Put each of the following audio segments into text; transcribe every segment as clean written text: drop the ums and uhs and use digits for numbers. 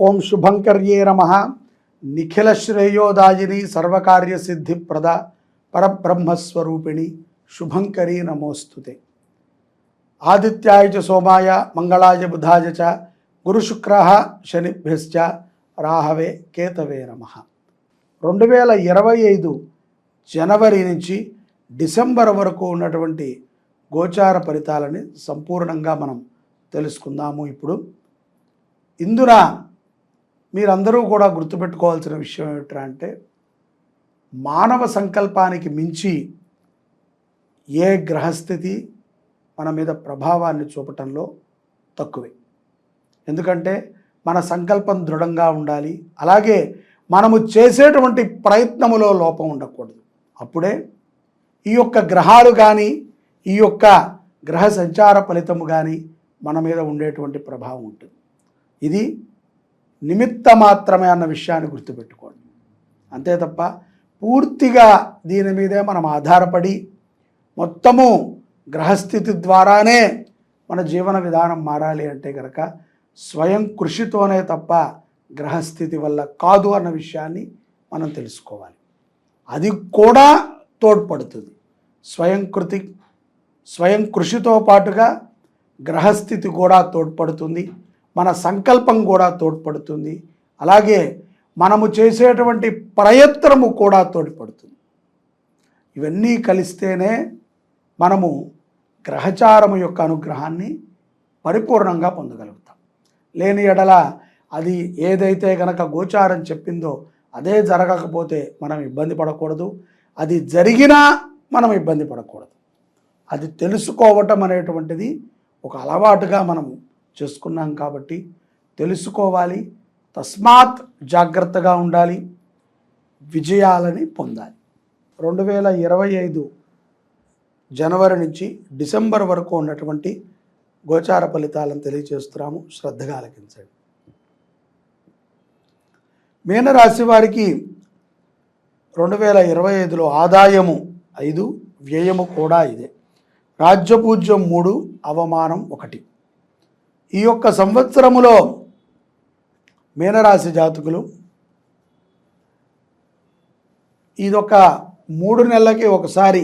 ఓం శుభంకర్యే నమః. నిఖిల శ్రేయోదాయిని సర్వకార్య సిద్ధిప్రద పరబ్రహ్మస్వరూపిణి శుభంకరీ నమోస్తుతే. ఆదిత్యాయ చ సోమాయ మంగళాయ బుధాయ చ గురుశుక్రః శనిభ్యశ్చ రాహవే కేతవే నమః. 2025 జనవరి నుంచి డిసెంబర్ వరకు ఉన్నటువంటి గోచార ఫలితాలని సంపూర్ణంగా మనం తెలుసుకుందాము. ఇప్పుడు ఇందున మీరందరూ కూడా గుర్తుపెట్టుకోవాల్సిన విషయం ఏమిటంటే, మానవ సంకల్పానికి మించి ఏ గ్రహస్థితి మన మీద ప్రభావాన్ని చూపటంలో తక్కువే. ఎందుకంటే మన సంకల్పం దృఢంగా ఉండాలి, అలాగే మనము చేసేటువంటి ప్రయత్నములో లోపం ఉండకూడదు. అప్పుడే ఈ యొక్క గ్రహాలు కానీ ఈ యొక్క గ్రహ సంచార ఫలితము కానీ మన మీద ఉండేటువంటి ప్రభావం ఉంటుంది. ఇది నిమిత్త మాత్రమే అన్న విషయాన్ని గుర్తుపెట్టుకోండి. అంతే తప్ప పూర్తిగా దీని మీదే మనం ఆధారపడి మొత్తము గ్రహస్థితి ద్వారానే మన జీవన విధానం మారాలి అంటే కనుక స్వయం కృషితోనే తప్ప గ్రహస్థితి వల్ల కాదు అన్న విషయాన్ని మనం తెలుసుకోవాలి. అది కూడా తోడ్పడుతుంది. స్వయం కృషితో పాటుగా గ్రహస్థితి కూడా తోడ్పడుతుంది, మన సంకల్పం కూడా తోడ్పడుతుంది, అలాగే మనము చేసేటువంటి ప్రయత్నము కూడా తోడ్పడుతుంది. ఇవన్నీ కలిస్తేనే మనము గ్రహచారము యొక్క అనుగ్రహాన్ని పరిపూర్ణంగా పొందగలుగుతాం. లేని ఎడల అది ఏదైతే గనక గోచారం చెప్పిందో అదే జరగకపోతే మనం ఇబ్బంది పడకూడదు, అది జరిగినా మనం ఇబ్బంది పడకూడదు. అది తెలుసుకోవటం అనేటువంటిది ఒక అలవాటుగా మనం చేసుకున్నాం కాబట్టి తెలుసుకోవాలి. తస్మాత్ జాగ్రత్తగా ఉండాలి, విజయాలని పొందాలి. 2025 జనవరి నుంచి డిసెంబర్ వరకు ఉన్నటువంటి గోచార ఫలితాలను తెలియజేస్తున్నాము. శ్రద్ధగా ఆలకించండి. మీనరాశి వారికి 2025లో ఆదాయము 5, వ్యయము కూడా ఇదే. రాజ్యపూజ్యం 3, అవమానం 1. ఈ యొక్క సంవత్సరములో మీనరాశి జాతకులు ఇదొక 3 నెలలకి ఒకసారి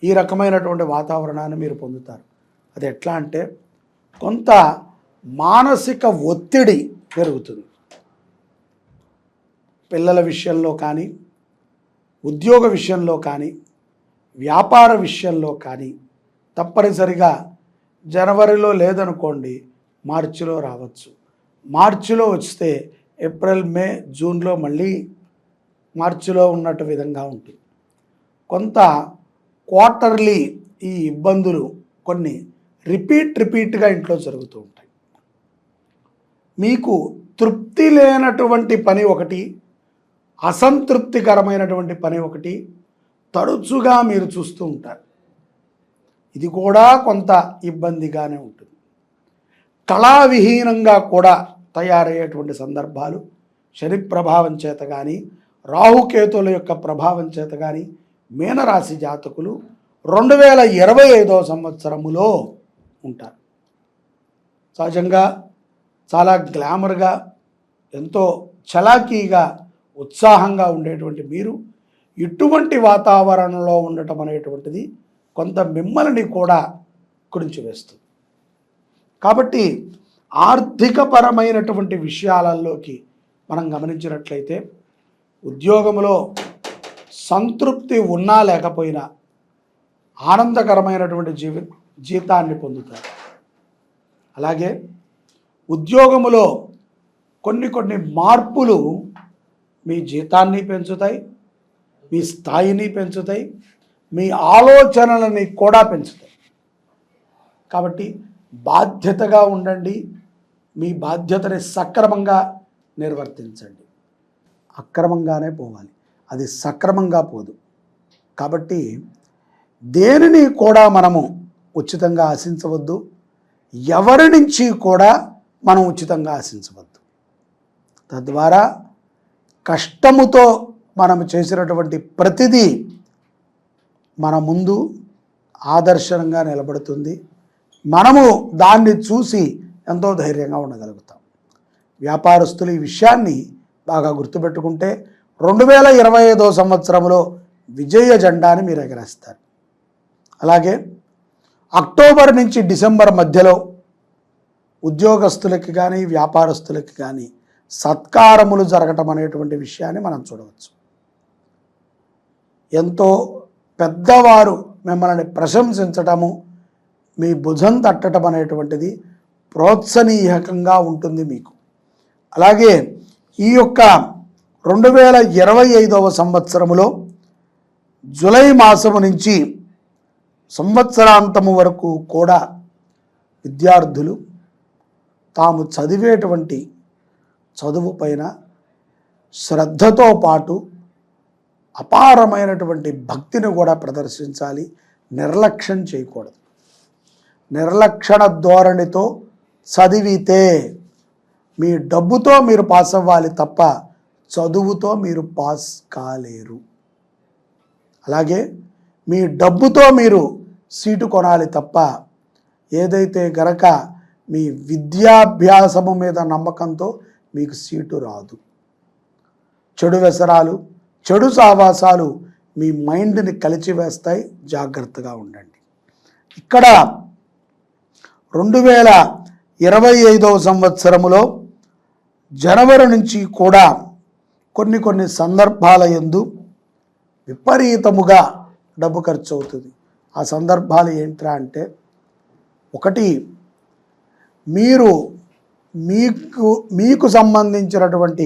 ఈ రకమైనటువంటి వాతావరణాన్ని మీరు పొందుతారు. అది ఎట్లా అంటే, కొంత మానసిక ఒత్తిడి పెరుగుతుంది. పిల్లల విషయంలో కానీ, ఉద్యోగ విషయంలో కానీ, వ్యాపార విషయంలో కానీ తప్పనిసరిగా జనవరిలో లేదనుకోండి, మార్చిలో రావచ్చు. మార్చిలో వస్తే ఏప్రిల్, మే, జూన్లో మళ్ళీ మార్చిలో ఉన్నట్టు విధంగా ఉంటుంది. కొంత క్వార్టర్లీ ఈ ఇబ్బందులు కొన్ని రిపీట్గా ఇంట్లో జరుగుతూ ఉంటాయి. మీకు తృప్తి లేనటువంటి పని ఒకటి, అసంతృప్తికరమైనటువంటి పని ఒకటి తరచుగా మీరు చూస్తూ ఉంటారు. ఇది కూడా కొంత ఇబ్బందిగానే ఉంటుంది. కళావిహీనంగా కూడా తయారయ్యేటువంటి సందర్భాలు శని ప్రభావం చేత కానీ, రాహుకేతుల యొక్క ప్రభావం చేత కానీ మీనరాశి జాతకులు 2025వ సంవత్సరములో ఉంటారు. సహజంగా చాలా గ్లామర్గా, ఎంతో చలాకీగా, ఉత్సాహంగా ఉండేటువంటి మీరు ఇటువంటి వాతావరణంలో ఉండటం అనేటువంటిది కొంత మిమ్మల్ని కూడా కురించి వేస్తుంది. కాబట్టి ఆర్థికపరమైనటువంటి విషయాలలోకి మనం గమనించినట్లయితే ఉద్యోగంలో సంతృప్తి ఉన్నా లేకపోయినా ఆనందకరమైనటువంటి జీతాన్ని పొందుతారు. అలాగే ఉద్యోగములో కొన్ని మార్పులు మీ జీతాన్ని పెంచుతాయి, మీ స్థాయిని పెంచుతాయి, మీ ఆలోచనలని కూడా పెంచుతాయి. కాబట్టి బాధ్యతగా ఉండండి, మీ బాధ్యతని సక్రమంగా నిర్వర్తించండి. అక్రమంగానే పోవాలి, అది సక్రమంగా పోదు. కాబట్టి దేనిని కూడా మనము ఉచితంగా ఆశించవద్దు, ఎవరి నుంచి కూడా మనం ఉచితంగా ఆశించవద్దు. తద్వారా కష్టముతో మనం చేసినటువంటి ప్రతిదీ మన ముందు ఆదర్శంగా నిలబడుతుంది. మనము దాన్ని చూసి ఎంతో ధైర్యంగా ఉండగలుగుతాం. వ్యాపారస్తులు ఈ విషయాన్ని బాగా గుర్తుపెట్టుకుంటే 2025 సంవత్సరంలో విజయ జెండాని మీరు ఎగరేస్తారు. అలాగే అక్టోబర్ నుంచి డిసెంబర్ మధ్యలో ఉద్యోగస్తులకి కానీ వ్యాపారస్తులకి కానీ సత్కారములు జరగటం అనేటువంటి విషయాన్ని మనం చూడవచ్చు. ఎంతో పెద్దవారు మిమ్మల్ని ప్రశంసించటము, మీ భుజం తట్టడం అనేటువంటిది ప్రోత్సనీయకంగా ఉంటుంది మీకు. అలాగే ఈ యొక్క 2025 సంవత్సరములో జూలై మాసము నుంచి సంవత్సరాంతము వరకు కూడా విద్యార్థులు తాము చదివేటువంటి చదువు పైన శ్రద్ధతో పాటు అపారమైనటువంటి భక్తిని కూడా ప్రదర్శించాలి. నిర్లక్ష్యం చేయకూడదు. నిర్లక్షణ ధోరణితో చదివితే మీ డబ్బుతో మీరు పాస్ అవ్వాలి తప్ప చదువుతో మీరు పాస్ కాలేరు. అలాగే మీ డబ్బుతో మీరు సీటు కొనాలి తప్ప ఏదైతే గనక మీ విద్యాభ్యాసము మీద నమ్మకంతో మీకు సీటు రాదు. చెడు వ్యసనాలు, చెడు సావాసాలు మీ మైండ్ని కలిచివేస్తాయి. జాగ్రత్తగా ఉండండి. ఇక్కడ 2025 సంవత్సరములో జనవరి నుంచి కూడా కొన్ని సందర్భాల యందు విపరీతముగా డబ్బు ఖర్చు అవుతుంది. ఆ సందర్భాలు ఏంట్రా అంటే, ఒకటి మీకు సంబంధించినటువంటి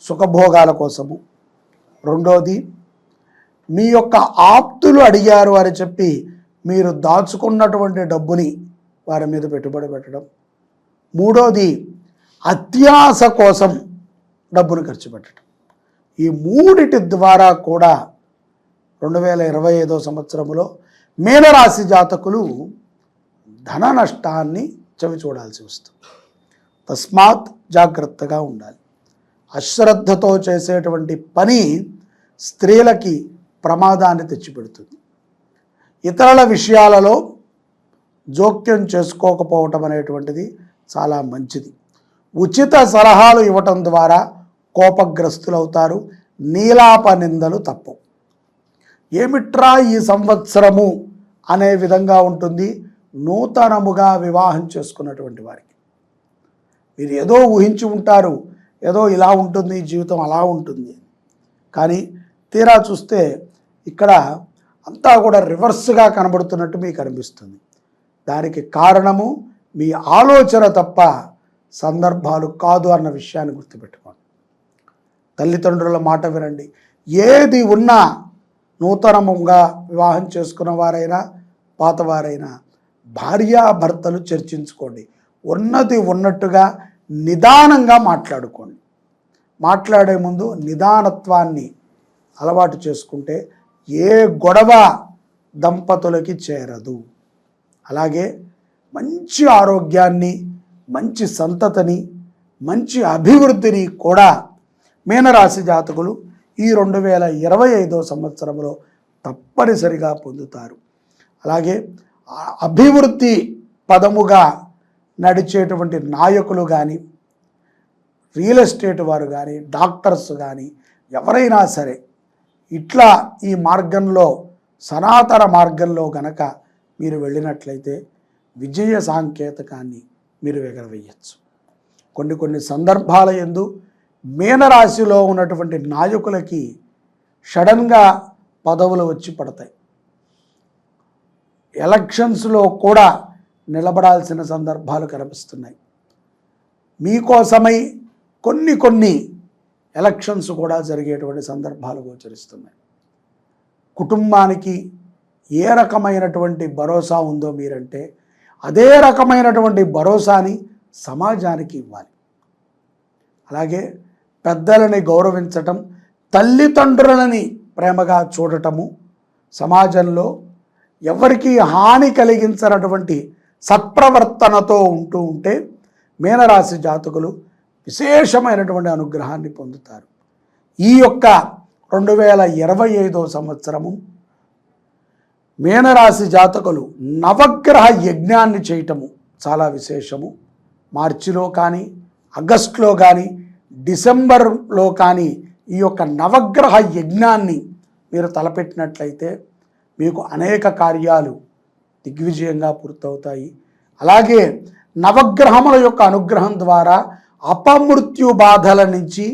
సుఖభోగాల కోసము, రెండోది మీ యొక్క ఆప్తులు అడిగారు అని చెప్పి మీరు దాచుకున్నటువంటి డబ్బుని వారి మీద పెట్టుబడి పెట్టడం, మూడోది అత్యాశ కోసం డబ్బును ఖర్చు పెట్టడం. ఈ మూడిటి ద్వారా కూడా 2025 సంవత్సరంలో మీనరాశి జాతకులు ధన నష్టాన్ని చవి చూడాల్సి వస్తుంది. తస్మాత్ జాగ్రత్తగా ఉండాలి. అశ్రద్ధతో చేసేటువంటి పని స్త్రీలకి ప్రమాదాన్ని తెచ్చిపెడుతుంది. ఇతరుల విషయాలలో జోక్యం చేసుకోకపోవటం అనేటువంటిది చాలా మంచిది. ఉచిత సలహాలు ఇవ్వటం ద్వారా కోపగ్రస్తులవుతారు. నీలాప నిందలు తప్పవు. ఏమిట్రా ఈ సంవత్సరము అనే విధంగా ఉంటుంది నూతనముగా వివాహం చేసుకున్నటువంటి వారికి. మీరు ఏదో ఊహించి ఉంటారు, ఏదో ఇలా ఉంటుంది జీవితం అలా ఉంటుంది, కానీ తీరా చూస్తే ఇక్కడ అంతా కూడా రివర్స్గా కనబడుతున్నట్టు మీకు అనిపిస్తుంది. దానికి కారణము మీ ఆలోచన తప్ప సందర్భాలు కాదు అన్న విషయాన్ని గుర్తుపెట్టుకోండి. తల్లిదండ్రుల మాట వినండి. ఏది ఉన్నా నూతనముగా వివాహం చేసుకున్న వారైనా పాతవారైనా భార్యాభర్తలు చర్చించుకోండి. ఉన్నది ఉన్నట్టుగా నిదానంగా మాట్లాడుకోండి. మాట్లాడే ముందు నిదానత్వాన్ని అలవాటు చేసుకుంటే ఏ గొడవ దంపతులకి చేరదు. అలాగే మంచి ఆరోగ్యాన్ని, మంచి సంతతిని, మంచి అభివృద్ధిని కూడా మీనరాశి జాతకులు ఈ 2025 సంవత్సరంలో తప్పనిసరిగా పొందుతారు. అలాగే అభివృద్ధి పదముగా నడిచేటువంటి నాయకులు కానీ, రియల్ ఎస్టేట్ వారు కానీ, డాక్టర్స్ కానీ ఎవరైనా సరే ఇట్లా ఈ మార్గంలో సనాతన మార్గంలో గనక మీరు వెళ్ళినట్లయితే విజయ సాంకేతికాన్ని మీరు ఎగరవేయచ్చు. కొన్ని సందర్భాల యందు మీనరాశిలో ఉన్నటువంటి నాయకులకి సడన్గా పదవులు వచ్చి పడతాయి. ఎలక్షన్స్లో కూడా నిలబడాల్సిన సందర్భాలు కనిపిస్తున్నాయి. మీకోసమై కొన్ని ఎలక్షన్స్ కూడా జరిగేటువంటి సందర్భాలు గోచరిస్తున్నాయి. కుటుంబానికి ఏ రకమైనటువంటి భరోసా ఉందో మీరంటే అదే రకమైనటువంటి భరోసాని సమాజానికి ఇవ్వాలి. అలాగే పెద్దలని గౌరవించటం, తల్లిదండ్రులని ప్రేమగా చూడటము, సమాజంలో ఎవరికి హాని కలిగించినటువంటి సత్ప్రవర్తనతో ఉంటే మీనరాశి జాతకులు విశేషమైనటువంటి అనుగ్రహాన్ని పొందుతారు. ఈ యొక్క 2025 సంవత్సరము మీనరాశి జాతకులు నవగ్రహ యజ్ఞాన్ని చేయటము చాలా విశేషము. మార్చిలో కానీ ఆగస్టులో కానీ డిసెంబర్లో కానీ ఈ యొక్క నవగ్రహ యజ్ఞాన్ని మీరు తలపెట్టినట్లయితే మీకు అనేక కార్యాలు దిగ్విజయంగా పూర్తవుతాయి. అలాగే నవగ్రహముల యొక్క అనుగ్రహం ద్వారా అపమృత్యు బాధల నుంచి,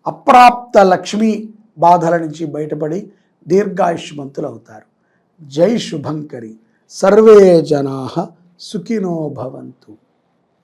అప్రాప్త లక్ష్మీ బాధల నుంచి బయటపడి దీర్ఘాయుష్మంతులు అవుతారు. జై శుభంకరి. సర్వే జనాః సుఖినో భవంతు.